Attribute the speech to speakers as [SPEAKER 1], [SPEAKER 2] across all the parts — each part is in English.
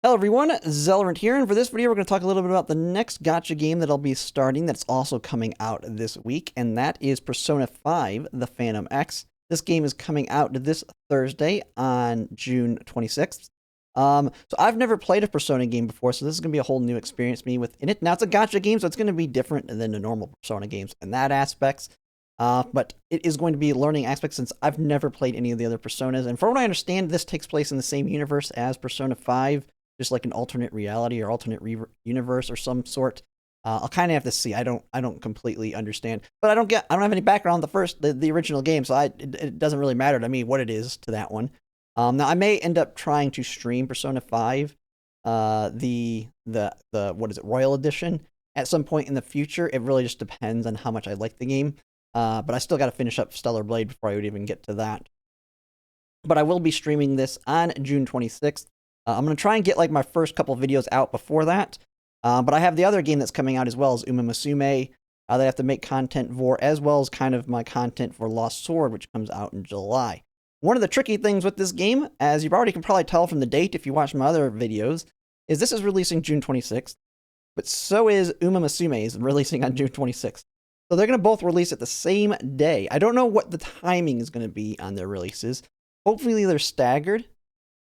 [SPEAKER 1] Hello everyone, Zelrant here, and for this video we're going to talk a little bit about the next gacha game that I'll be starting that's also coming out this week, and that is Persona 5, The Phantom X. This game is coming out this Thursday on June 26th. So I've never played a Persona game before, so this is going to be a whole new experience for me within it. Now it's a gacha game, so it's going to be different than the normal Persona games in that aspects. But it is going to be learning aspects since I've never played any of the other Personas, and from what I understand, this takes place in the same universe as Persona 5, just like an alternate reality or alternate universe or some sort. I'll kind of have to see. I don't completely understand, but I don't have any background on the original game, so it doesn't really matter to me what it is to that one. Now I may end up trying to stream Persona 5, the what is it, Royal Edition, at some point in the future. It really just depends on how much I like the game. But I still got to finish up Stellar Blade before I would even get to that. But I will be streaming this on June 26th. I'm going to try and get like my first couple videos out before that. But I have the other game that's coming out as well as Uma Musume that I have to make content for, as well as kind of my content for Lost Sword, which comes out in July. One of the tricky things with this game, as you already can probably tell from the date if you watch my other videos, is this is releasing June 26th, but so is Uma Musume is releasing on June 26th. So they're going to both release at the same day. I don't know what the timing is going to be on their releases. Hopefully they're staggered,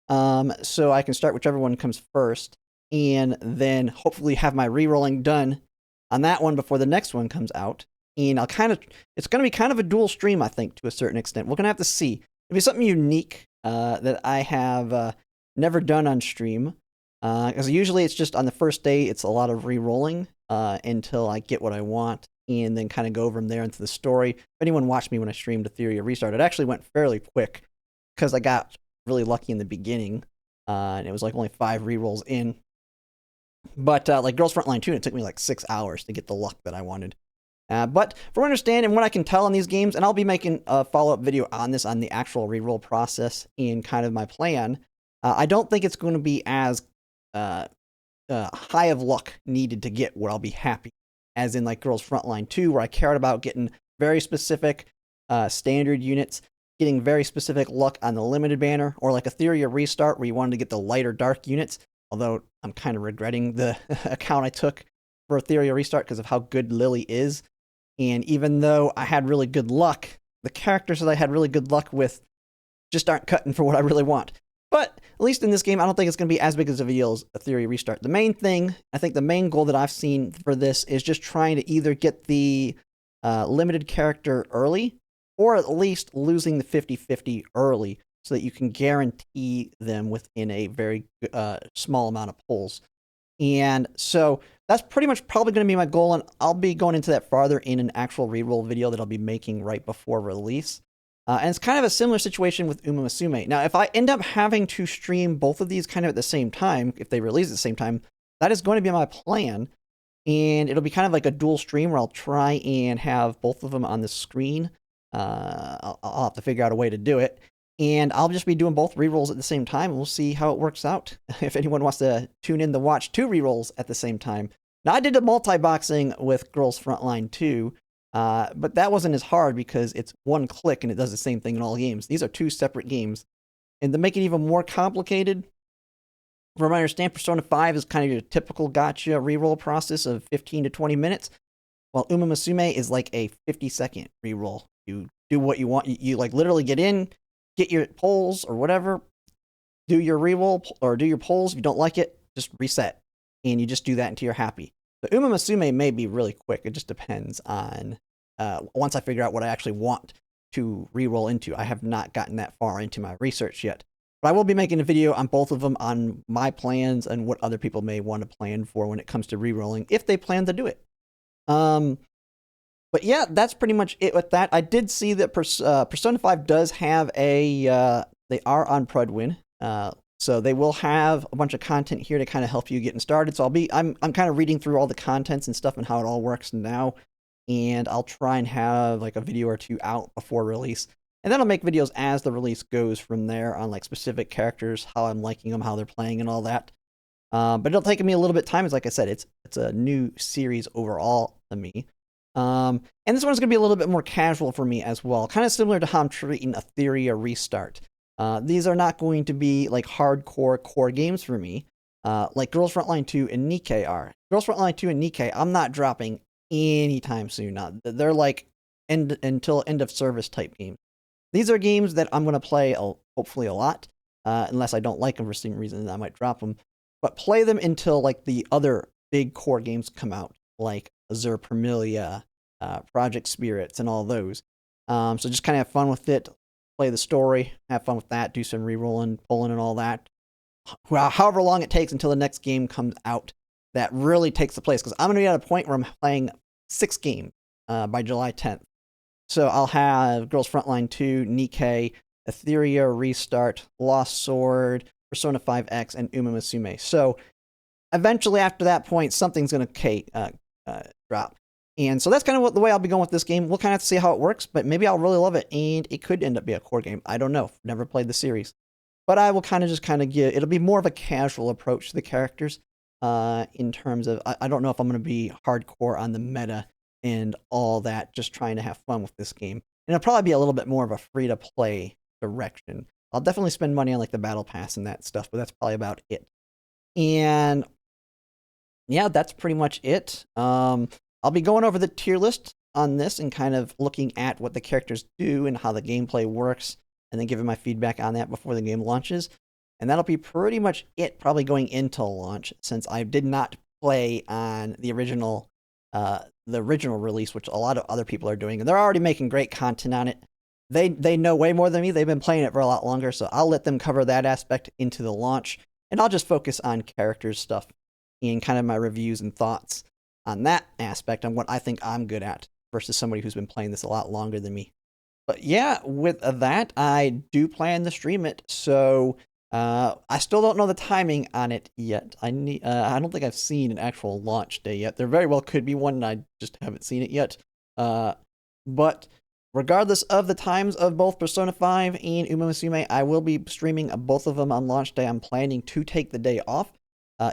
[SPEAKER 1] so I can start whichever one comes first, and then hopefully have my re-rolling done on that one before the next one comes out. And it's going to be kind of a dual stream, I think, to a certain extent. We're going to have to see. It'll be something unique that I have never done on stream, because usually it's just on the first day, it's a lot of re-rolling until I get what I want, and then kind of go from there into the story. If anyone watched me when I streamed A Theory of Restart, it actually went fairly quick because I got really lucky in the beginning, and it was like only 5 rerolls in. But like Girls Frontline 2, it took me like 6 hours to get the luck that I wanted. But from what I understand and what I can tell on these games, and I'll be making a follow-up video on this, on the actual reroll process and kind of my plan, I don't think it's going to be as high of luck needed to get where I'll be happy, as in like Girls Frontline 2, where I cared about getting very specific standard units, getting very specific luck on the limited banner, or like A Theory of Restart, where you wanted to get the lighter dark units, although I'm kind of regretting the account I took for A Theory of Restart because of how good Lily is. And even though I had really good luck, the characters that I had really good luck with just aren't cutting for what I really want. But at least in this game, I don't think it's going to be as big as a deal as A Theory of Restart. The main thing, I think the main goal that I've seen for this is just trying to either get the limited character early, or at least losing the 50-50 early, so that you can guarantee them within a very small amount of pulls. And so that's pretty much probably going to be my goal, and I'll be going into that farther in an actual reroll video that I'll be making right before release. And it's kind of a similar situation with Uma Musume. Now, if I end up having to stream both of these kind of at the same time, if they release at the same time, that is going to be my plan. And it'll be kind of like a dual stream where I'll try and have both of them on the screen. I'll have to figure out a way to do it. And I'll just be doing both rerolls at the same time, and we'll see how it works out. If anyone wants to tune in to watch 2 rerolls at the same time. Now, I did a multi-boxing with Girls Frontline 2, but that wasn't as hard because it's one click and it does the same thing in all games. These are 2 separate games. And to make it even more complicated, from what I understand, Persona 5 is kind of your typical gacha reroll process of 15 to 20 minutes, while Uma Musume is like a 50-second reroll. You do what you want. You like literally get in, get your polls or whatever, do your reroll or do your polls. If you don't like it, just reset, and you just do that until you're happy. The Uma Musume may be really quick. It just depends on once I figure out what I actually want to reroll into. I have not gotten that far into my research yet, but I will be making a video on both of them, on my plans and what other people may want to plan for when it comes to rerolling, if they plan to do it. But yeah, that's pretty much it with that. I did see that Persona 5 does have a, they are on Prudwin, so they will have a bunch of content here to kind of help you getting started. So I'm kind of reading through all the contents and stuff and how it all works now, and I'll try and have like a video or 2 out before release. And then I'll make videos as the release goes from there on like specific characters, how I'm liking them, how they're playing and all that. But it'll take me a little bit of time. As like I said, it's a new series overall to me. And this one's going to be a little bit more casual for me as well, kind of similar to how I'm treating A Theory of Restart. These are not going to be like hardcore core games for me. like Girls Frontline 2 and Nikkei are. Girls Frontline 2 and Nikkei, I'm not dropping anytime soon. They're like until end of service type games. These are games that I'm going to play hopefully a lot, unless I don't like them for some reason, I might drop them. But play them until like the other big core games come out, like Azure Permilia, Project Spirits, and all those. So just kind of have fun with it, play the story, have fun with that, do some re-rolling, pulling, and all that. However long it takes until the next game comes out that really takes the place, because I'm going to be at a point where I'm playing 6 games by July 10th. So I'll have Girls Frontline 2, Nikkei, Etheria Restart, Lost Sword, Persona 5X, and Uma Musume. So eventually after that point, something's going to drop. And so that's kind of the way I'll be going with this game. We'll kind of have to see how it works, but maybe I'll really love it, and it could end up being a core game. I don't know. Never played the series. But I will kind of give, it'll be more of a casual approach to the characters in terms of, I don't know if I'm going to be hardcore on the meta and all that, just trying to have fun with this game. And it'll probably be a little bit more of a free-to-play direction. I'll definitely spend money on like the battle pass and that stuff, but that's probably about it. And yeah, that's pretty much it. I'll be going over the tier list on this and kind of looking at what the characters do and how the gameplay works, and then giving my feedback on that before the game launches. And that'll be pretty much it, probably going into launch, since I did not play on the original release, which a lot of other people are doing, and they're already making great content on it. They know way more than me. They've been playing it for a lot longer, so I'll let them cover that aspect into the launch, and I'll just focus on characters stuff and kind of my reviews and thoughts on that aspect, on what I think I'm good at versus somebody who's been playing this a lot longer than me. But yeah, with that, I do plan to stream it, so I still don't know the timing on it yet. I don't think I've seen an actual launch day yet. There very well could be one, and I just haven't seen it yet. But regardless of the times of both Persona 5 and Uma Musume, I will be streaming both of them on launch day. I'm planning to take the day off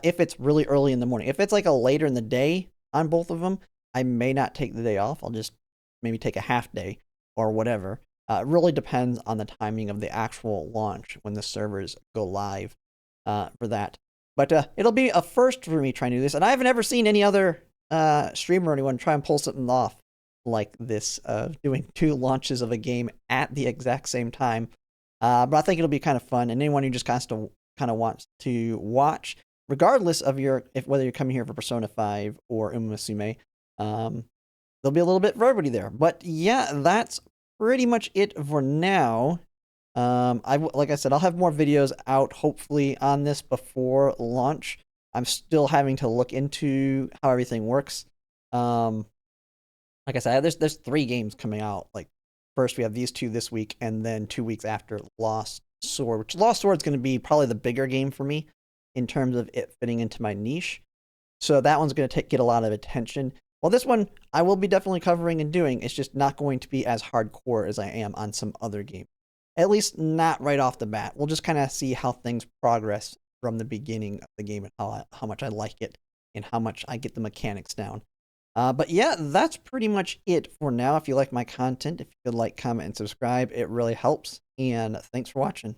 [SPEAKER 1] if it's really early in the morning. If it's like a later in the day on both of them, I may not take the day off. I'll just maybe take a half day or whatever. It really depends on the timing of the actual launch when the servers go live for that. But it'll be a first for me trying to do this, and I haven't ever seen any other streamer or anyone try and pull something off like this, doing 2 launches of a game at the exact same time. But I think it'll be kind of fun, and anyone who just kind of wants to watch, regardless of whether you're coming here for Persona 5 or Uma Musume, there'll be a little bit for everybody there. But yeah, that's pretty much it for now. Like I said, I'll have more videos out hopefully on this before launch. I'm still having to look into how everything works. Like I said, there's 3 games coming out. Like first we have these 2 this week, and then 2 weeks after Lost Sword, which Lost Sword is going to be probably the bigger game for me in terms of it fitting into my niche. So that one's going to get a lot of attention. Well, this one I will be definitely covering and doing. It's just not going to be as hardcore as I am on some other games. At least not right off the bat. We'll just kind of see how things progress from the beginning of the game, and how much I like it and how much I get the mechanics down. But yeah, that's pretty much it for now. If you like my content, if you could like, comment, and subscribe, it really helps. And thanks for watching.